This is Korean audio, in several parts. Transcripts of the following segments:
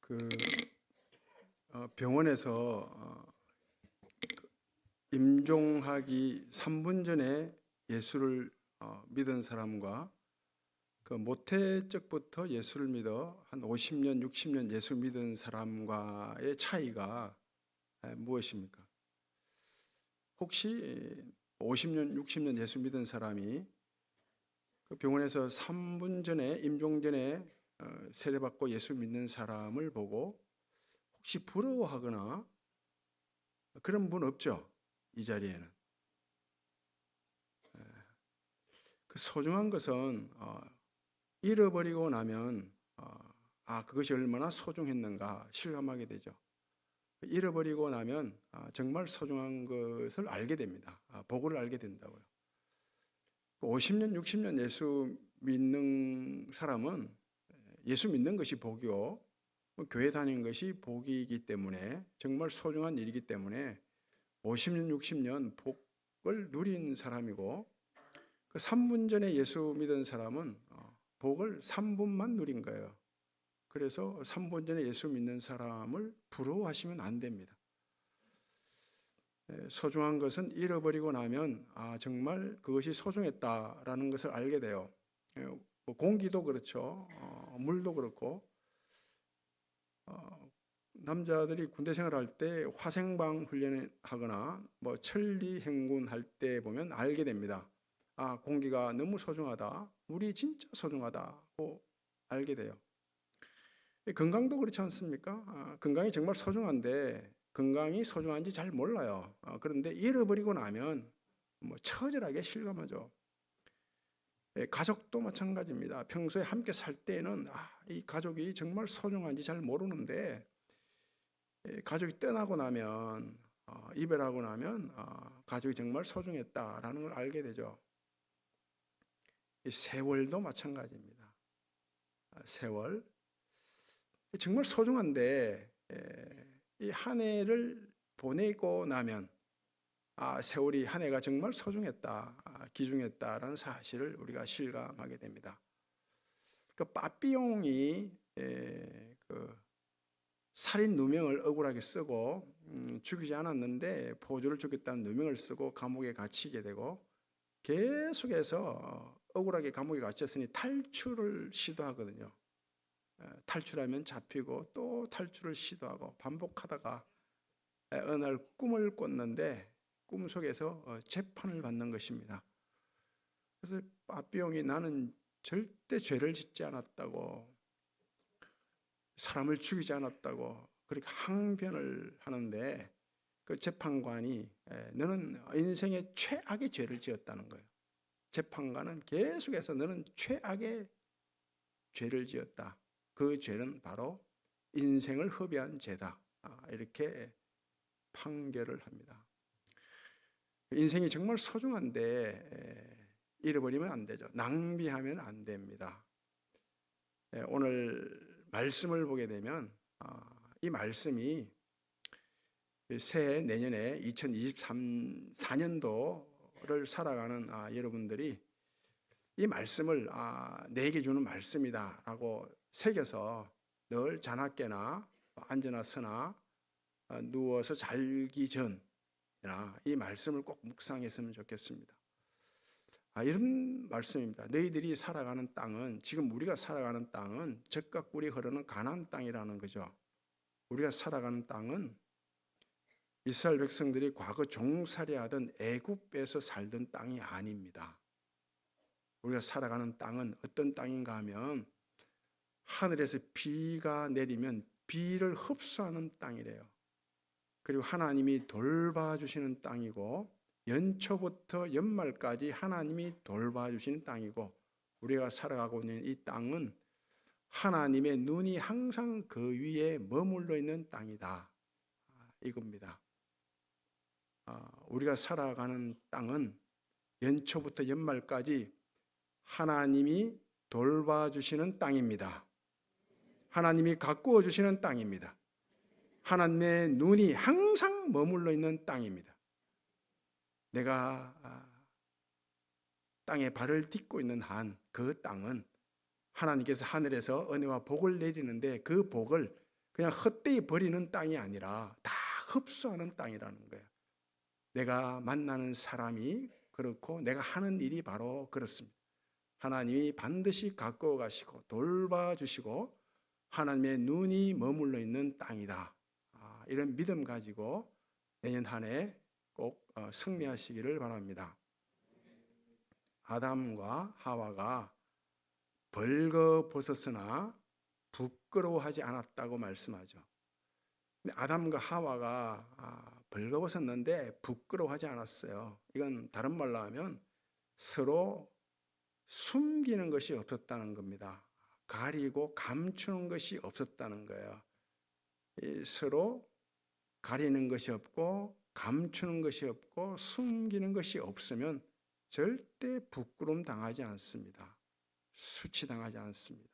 그 병원에서 임종하기 3분 전에 예수를 믿은 사람과 그 모태 적부터 예수를 믿어 한 50년, 60년 예수 믿은 사람과의 차이가 무엇입니까? 혹시 50년, 60년 예수 믿은 사람이 그 병원에서 3분 전에 임종 전에 세례받고 예수 믿는 사람을 보고 혹시 부러워하거나 그런 분 없죠? 이 자리에는. 그 소중한 것은 잃어버리고 나면 그것이 얼마나 소중했는가 실감하게 되죠. 잃어버리고 나면 정말 소중한 것을 알게 됩니다. 복을 알게 된다고요. 50년, 60년 예수 믿는 사람은 예수 믿는 것이 복이고 교회 다니는 것이 복이기 때문에 정말 소중한 일이기 때문에 50년, 60년 복을 누린 사람이고 그 3분 전에 예수 믿은 사람은 복을 3분만 누린 거예요. 그래서 3분 전에 예수 믿는 사람을 부러워하시면 안 됩니다. 소중한 것은 잃어버리고 나면 정말 그것이 소중했다라는 것을 알게 돼요. 공기도 그렇죠. 물도 그렇고 남자들이 군대 생활할 때 화생방 훈련하거나 천리 행군할 때 보면 알게 됩니다. 공기가 너무 소중하다. 물이 진짜 소중하다고 알게 돼요. 건강도 그렇지 않습니까? 건강이 정말 소중한데 건강이 소중한지 잘 몰라요. 그런데 잃어버리고 나면 처절하게 실감하죠. 가족도 마찬가지입니다. 평소에 함께 살 때는 이 가족이 정말 소중한지 잘 모르는데 가족이 떠나고 나면 이별하고 나면 가족이 정말 소중했다라는 걸 알게 되죠. 세월도 마찬가지입니다. 세월 정말 소중한데 이 한 해를 보내고 나면 세월이 한 해가 정말 소중했다, 귀중했다라는 사실을 우리가 실감하게 됩니다. 그 빠삐용이 그 살인 누명을 억울하게 쓰고 죽이지 않았는데 포주를 죽였다는 누명을 쓰고 감옥에 갇히게 되고 계속해서 억울하게 감옥에 갇혔으니 탈출을 시도하거든요. 탈출하면 잡히고 또 탈출을 시도하고 반복하다가 어느 날 꿈을 꿨는데 꿈속에서 재판을 받는 것입니다. 그래서 빠삐용이 나는 절대 죄를 짓지 않았다고, 사람을 죽이지 않았다고 그렇게 항변을 하는데 그 재판관이 너는 인생의 최악의 죄를 지었다는 거예요. 재판관은 계속해서 너는 최악의 죄를 지었다. 그 죄는 바로 인생을 허비한 죄다. 이렇게 판결을 합니다. 인생이 정말 소중한데 잃어버리면 안 되죠. 낭비하면 안 됩니다. 오늘 말씀을 보게 되면 이 말씀이 새해 내년에 2023년도를 살아가는 여러분들이 이 말씀을 내게 주는 말씀이다라고 새겨서 늘 자나깨나 앉으나 서나 누워서 자기 전이나 이 말씀을 꼭 묵상했으면 좋겠습니다. 이런 말씀입니다. 너희들이 살아가는 땅은, 지금 우리가 살아가는 땅은 젖과 꿀이 흐르는 가나안 땅이라는 거죠. 우리가 살아가는 땅은 이스라엘 백성들이 과거 종살이하던 애굽에서 살던 땅이 아닙니다. 우리가 살아가는 땅은 어떤 땅인가 하면 하늘에서 비가 내리면 비를 흡수하는 땅이래요. 그리고 하나님이 돌봐주시는 땅이고 연초부터 연말까지 하나님이 돌봐주시는 땅이고 우리가 살아가고 있는 이 땅은 하나님의 눈이 항상 그 위에 머물러 있는 땅이다. 이겁니다. 우리가 살아가는 땅은 연초부터 연말까지 하나님이 돌봐주시는 땅입니다. 하나님이 가꾸어 주시는 땅입니다. 하나님의 눈이 항상 머물러 있는 땅입니다. 내가 땅에 발을 딛고 있는 한 그 땅은 하나님께서 하늘에서 은혜와 복을 내리는데 그 복을 그냥 헛되이 버리는 땅이 아니라 다 흡수하는 땅이라는 거예요. 내가 만나는 사람이 그렇고 내가 하는 일이 바로 그렇습니다. 하나님이 반드시 가꾸어 가시고 돌봐주시고 하나님의 눈이 머물러 있는 땅이다. 이런 믿음 가지고 내년 한 해 꼭 승리하시기를 바랍니다. 아담과 하와가 벌거벗었으나 부끄러워하지 않았다고 말씀하죠. 아담과 하와가 벌거벗었는데 부끄러워하지 않았어요. 이건 다른 말로 하면 서로 숨기는 것이 없었다는 겁니다. 가리고 감추는 것이 없었다는 거예요. 서로 가리는 것이 없고 감추는 것이 없고 숨기는 것이 없으면 절대 부끄러움 당하지 않습니다. 수치당하지 않습니다.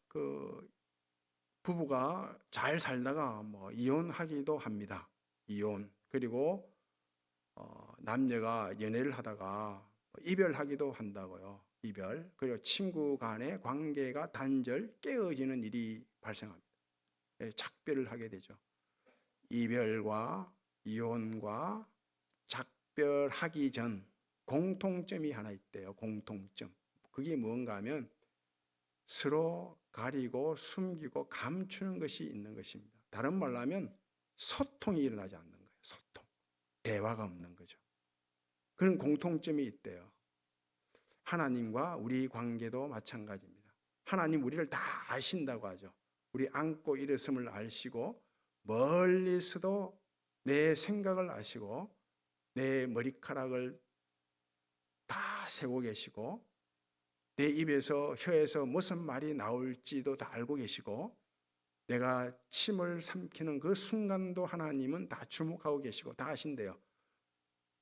그 부부가 잘 살다가 이혼하기도 합니다. 이혼. 그리고 남녀가 연애를 하다가 이별하기도 한다고요. 이별. 그리고 친구 간의 관계가 단절, 깨어지는 일이 발생합니다. 작별을 하게 되죠. 이별과 이혼과 작별하기 전 공통점이 하나 있대요. 공통점. 그게 뭔가 하면 서로 가리고 숨기고 감추는 것이 있는 것입니다. 다른 말로 하면 소통이 일어나지 않는 거예요. 소통. 대화가 없는 거죠. 그런 공통점이 있대요. 하나님과 우리 관계도 마찬가지입니다. 하나님 우리를 다 아신다고 하죠. 우리 안고 일었음을 아시고 멀리서도 내 생각을 아시고 내 머리카락을 다 세고 계시고 내 입에서 혀에서 무슨 말이 나올지도 다 알고 계시고 내가 침을 삼키는 그 순간도 하나님은 다 주목하고 계시고 다 아신대요.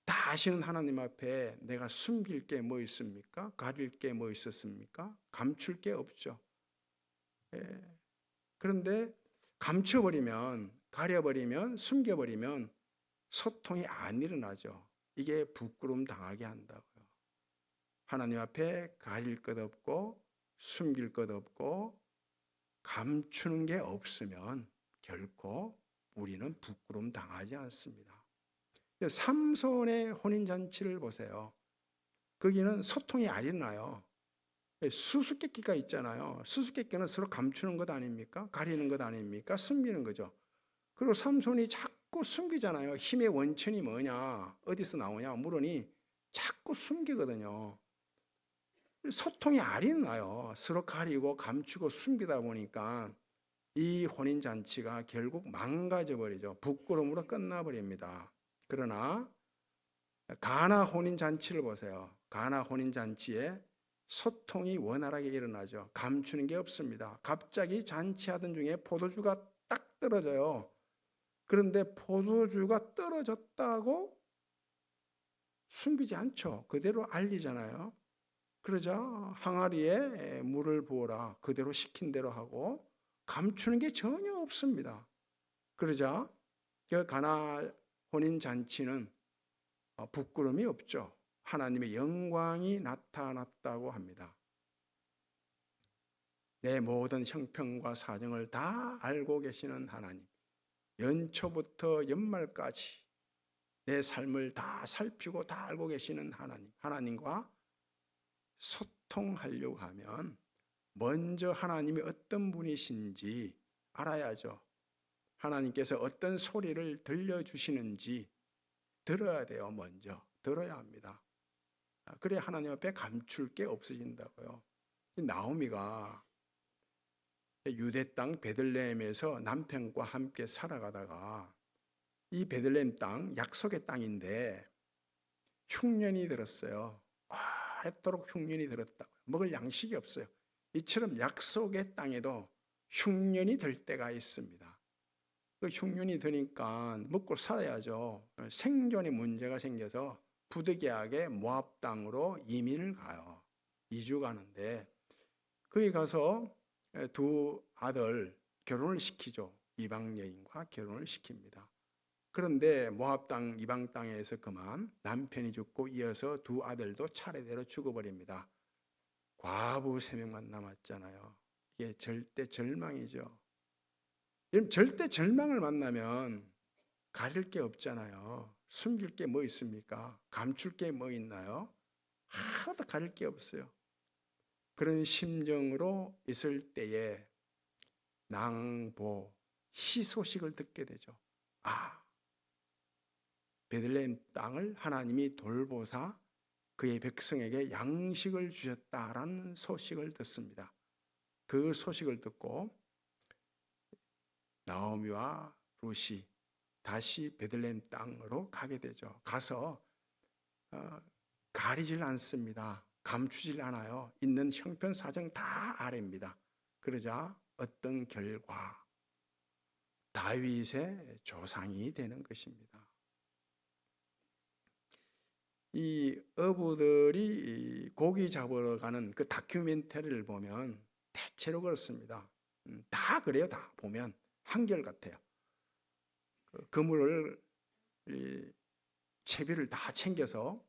다 아시는 하나님 앞에 내가 숨길 게 뭐 있습니까? 가릴 게 뭐 있었습니까? 감출 게 없죠. 그런데 감춰버리면, 가려버리면, 숨겨버리면 소통이 안 일어나죠. 이게 부끄러움 당하게 한다고요. 하나님 앞에 가릴 것 없고 숨길 것 없고 감추는 게 없으면 결코 우리는 부끄러움 당하지 않습니다. 삼손의 혼인잔치를 보세요. 거기는 소통이 안 일어나요. 수수께끼가 있잖아요. 수수께끼는 서로 감추는 것 아닙니까? 가리는 것 아닙니까? 숨기는 거죠. 그리고 삼손이 자꾸 숨기잖아요. 힘의 원천이 뭐냐? 어디서 나오냐? 물으니 자꾸 숨기거든요. 소통이 안 일어나요. 서로 가리고 감추고 숨기다 보니까 이 혼인잔치가 결국 망가져 버리죠. 부끄러움으로 끝나버립니다. 그러나 가나 혼인잔치를 보세요. 가나 혼인잔치에 소통이 원활하게 일어나죠. 감추는 게 없습니다. 갑자기 잔치하던 중에 포도주가 딱 떨어져요. 그런데 포도주가 떨어졌다고 숨기지 않죠. 그대로 알리잖아요. 그러자 항아리에 물을 부어라. 그대로 시킨 대로 하고 감추는 게 전혀 없습니다. 그러자 그 가나 혼인잔치는 부끄러움이 없죠. 하나님의 영광이 나타났다고 합니다. 내 모든 형편과 사정을 다 알고 계시는 하나님, 연초부터 연말까지 내 삶을 다 살피고 다 알고 계시는 하나님, 하나님과 소통하려고 하면 먼저 하나님이 어떤 분이신지 알아야죠. 하나님께서 어떤 소리를 들려주시는지 들어야 돼요. 먼저 들어야 합니다. 그래야 하나님 앞에 감출 게 없어진다고요. 나오미가 유대 땅 베들레헴에서 남편과 함께 살아가다가 이 베들레헴 땅 약속의 땅인데 흉년이 들었어요. 오랫도록 흉년이 들었다고요. 먹을 양식이 없어요. 이처럼 약속의 땅에도 흉년이 들 때가 있습니다. 그 흉년이 드니까 먹고 살아야죠. 생존의 문제가 생겨서 부득이하게 모압 땅으로 이민을 가요. 이주 가는데 거기 가서 두 아들 결혼을 시키죠. 이방 여인과 결혼을 시킵니다. 그런데 모압 땅 이방 땅에서 그만 남편이 죽고 이어서 두 아들도 차례대로 죽어버립니다. 과부 3명만 남았잖아요. 이게 절대 절망이죠. 여러분, 절대 절망을 만나면 가릴 게 없잖아요. 숨길 게 뭐 있습니까? 감출 게 뭐 있나요? 하나도 가릴 게 없어요. 그런 심정으로 있을 때에 낭보, 희소식을 듣게 되죠. 아, 베들레헴 땅을 하나님이 돌보사 그의 백성에게 양식을 주셨다라는 소식을 듣습니다. 그 소식을 듣고 나오미와 룻이 다시 베들레헴 땅으로 가게 되죠. 가서 가리질 않습니다. 감추질 않아요. 있는 형편사정 다 아뢰입니다. 그러자 어떤 결과? 다윗의 조상이 되는 것입니다. 이 어부들이 고기 잡으러 가는 그 다큐멘터리를 보면 대체로 그렇습니다. 다 그래요. 다 보면 한결같아요. 그물을 채비를 다 챙겨서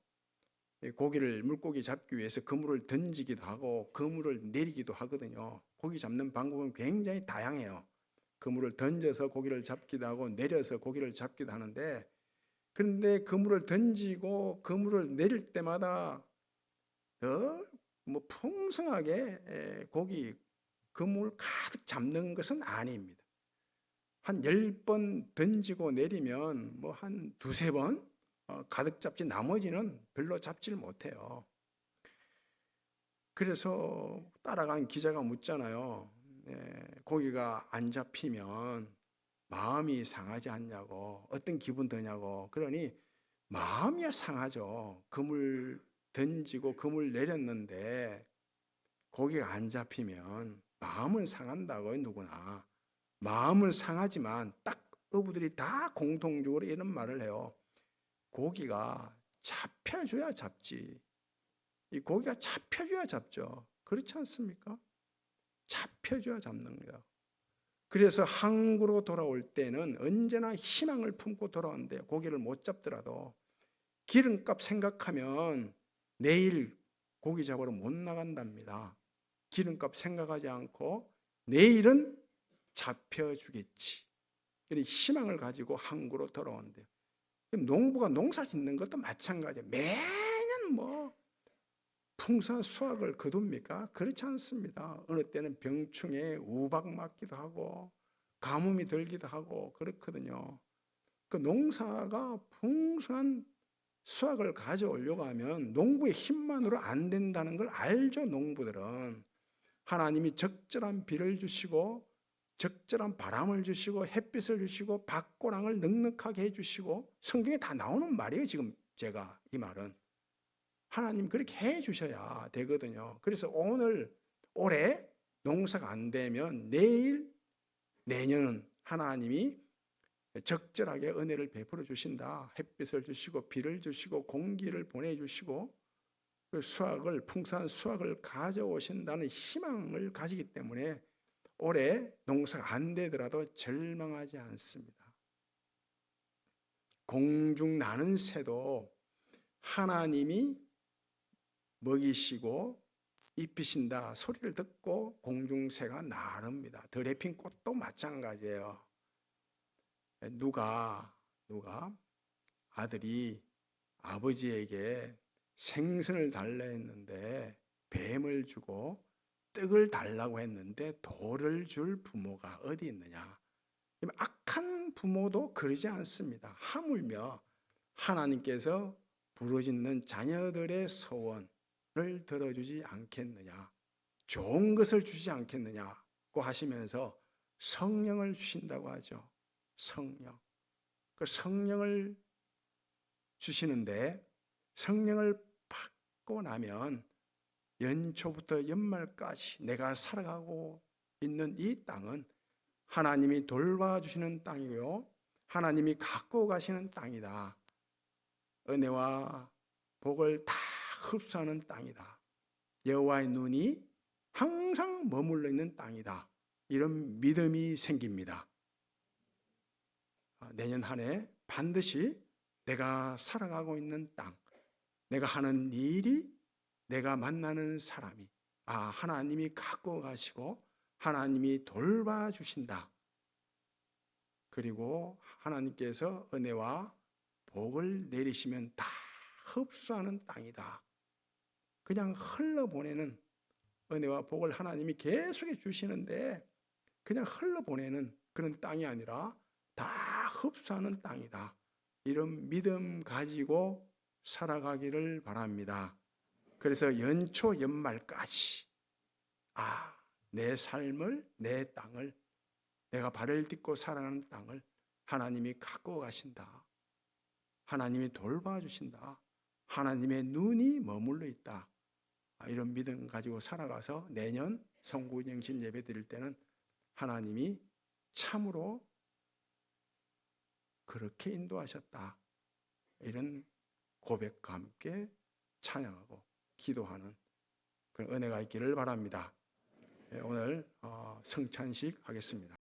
고기를 물고기 잡기 위해서 그물을 던지기도 하고 그물을 내리기도 하거든요. 고기 잡는 방법은 굉장히 다양해요. 그물을 던져서 고기를 잡기도 하고 내려서 고기를 잡기도 하는데, 그런데 그물을 던지고 그물을 내릴 때마다 더 풍성하게 고기 그물 가득 잡는 것은 아닙니다. 한 10번 던지고 내리면 한 두세 번 가득 잡지 나머지는 별로 잡지를 못해요. 그래서 따라간 기자가 묻잖아요. 고기가 안 잡히면 마음이 상하지 않냐고, 어떤 기분 드냐고. 그러니 마음이 상하죠. 그물 던지고 그물 내렸는데 고기가 안 잡히면 마음은 상한다고요. 누구나 마음은 상하지만 딱 어부들이 다 공통적으로 이런 말을 해요. 고기가 잡혀줘야 잡지. 이 고기가 잡혀줘야 잡죠. 그렇지 않습니까? 잡혀줘야 잡는 거예요. 그래서 항구로 돌아올 때는 언제나 희망을 품고 돌아온대요. 고기를 못 잡더라도 기름값 생각하면 내일 고기 잡으러 못 나간답니다. 기름값 생각하지 않고 내일은 잡혀주겠지. 희망을 가지고 항구로 돌아온대요. 농부가 농사 짓는 것도 마찬가지예요. 매년 풍성한 수확을 거둡니까? 그렇지 않습니다. 어느 때는 병충해 우박 맞기도 하고 가뭄이 들기도 하고 그렇거든요. 그 농사가 풍성한 수확을 가져오려고 하면 농부의 힘만으로 안 된다는 걸 알죠. 농부들은 하나님이 적절한 비를 주시고 적절한 바람을 주시고 햇빛을 주시고 밭고랑을 넉넉하게 해주시고, 성경에 다 나오는 말이에요. 지금 제가 이 말은 하나님 그렇게 해주셔야 되거든요. 그래서 올해 농사가 안 되면 내일 내년은 하나님이 적절하게 은혜를 베풀어 주신다. 햇빛을 주시고 비를 주시고 공기를 보내주시고 그 풍성한 수확을 가져오신다는 희망을 가지기 때문에 올해 농사가 안 되더라도 절망하지 않습니다. 공중 나는 새도 하나님이 먹이시고 입히신다 소리를 듣고 공중새가 나릅니다. 드레핀 꽃도 마찬가지예요. 누가 아들이 아버지에게 생선을 달라 했는데 뱀을 주고 떡을 달라고 했는데 돌을 줄 부모가 어디 있느냐. 악한 부모도 그러지 않습니다. 하물며 하나님께서 부르짖는 자녀들의 소원을 들어주지 않겠느냐, 좋은 것을 주지 않겠느냐고 하시면서 성령을 주신다고 하죠. 성령. 그 성령을 주시는데 성령을 받고 나면 연초부터 연말까지 내가 살아가고 있는 이 땅은 하나님이 돌봐주시는 땅이고요, 하나님이 갖고 가시는 땅이다. 은혜와 복을 다 흡수하는 땅이다. 여호와의 눈이 항상 머물러 있는 땅이다. 이런 믿음이 생깁니다. 내년 한 해 반드시 내가 살아가고 있는 땅, 내가 하는 일이, 내가 만나는 사람이 하나님이 갖고 가시고 하나님이 돌봐주신다. 그리고 하나님께서 은혜와 복을 내리시면 다 흡수하는 땅이다. 그냥 흘러보내는 은혜와 복을 하나님이 계속해 주시는데 그냥 흘러보내는 그런 땅이 아니라 다 흡수하는 땅이다. 이런 믿음 가지고 살아가기를 바랍니다. 그래서 연초 연말까지 내 삶을, 내 땅을, 내가 발을 딛고 살아가는 땅을 하나님이 갖고 가신다. 하나님이 돌봐주신다. 하나님의 눈이 머물러 있다. 이런 믿음 가지고 살아가서 내년 성구영신 예배 드릴 때는 하나님이 참으로 그렇게 인도하셨다. 이런 고백과 함께 찬양하고 기도하는 그런 은혜가 있기를 바랍니다. 오늘 성찬식 하겠습니다.